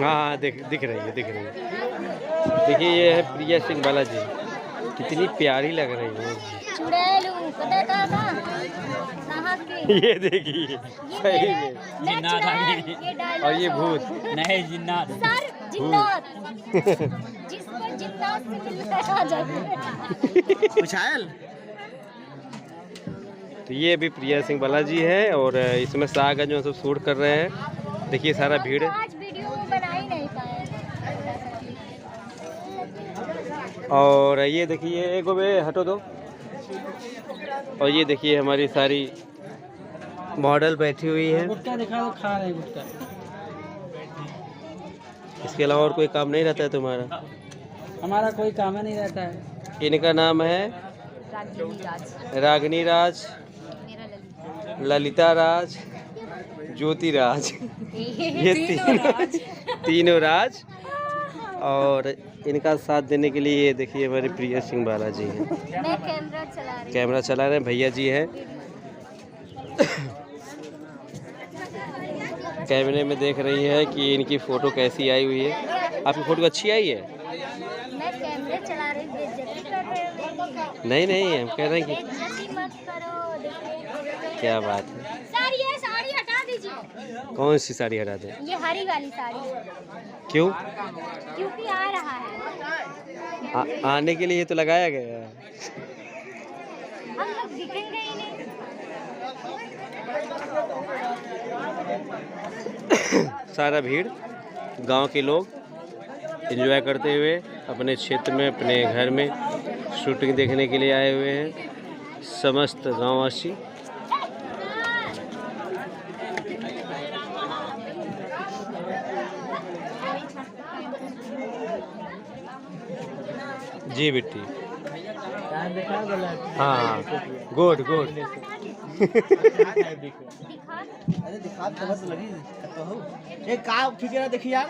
हाँ दिख रही है देखिए ये है प्रिया सिंह बालाजी, कितनी प्यारी लग रही है। ये देखिए सही में और ये भूत नहीं जिन्नात सर जिन्नात जिसको जिन्नात से मिलता आ जाता है। तो ये भी प्रिया सिंह बालाजी है और इसमें सागन जो सब शूट कर रहे हैं। देखिए सारा भीड़ है। आज वीडियो बना ही नहीं पाए। और ये देखिए एक हटो दो। और ये देखिए हमारी सारी मॉडल बैठी हुई है। गुटका दिखा दो, खा रहे गुटका। इसके अलावा और कोई काम नहीं रहता है तुम्हारा? हमारा कोई काम नहीं रहता है। इनका नाम है रागिनी राज, ललिता राज, ज्योति राज। ये तीनों राज। और इनका साथ देने के लिए ये देखिए हमारे प्रिया सिंह बालाजी हैं। मैं कैमरा चला रहे हैं भैया जी हैं। कैमरे में देख रही है कि इनकी फ़ोटो कैसी आई हुई है। आपकी फ़ोटो अच्छी आई है? मैं कैमरे चला रही, बेइज्जती कर रहे हो। नहीं हम कह रहे हैं कि बेइज्जती मत करो। क्या बात है। सर ये साड़ी हटा दीजिए। कौन सी साड़ी हटा दें? ये हरी वाली साड़ी। क्यों? क्योंकि आ रहा है। आने के लिए तो लगाया गया है। हम लोग दिखेंगे ही नहीं। सारा भीड़ गांव के लोग एंजॉय करते हुए अपने क्षेत्र में अपने घर में शूटिंग देखने के लिए आए हुए हैं। समस्त गांववासी जी बिट्टी। हाँ गुड अरे दिखा तो बस लगी तो एक का खींच रहा देखिए यार।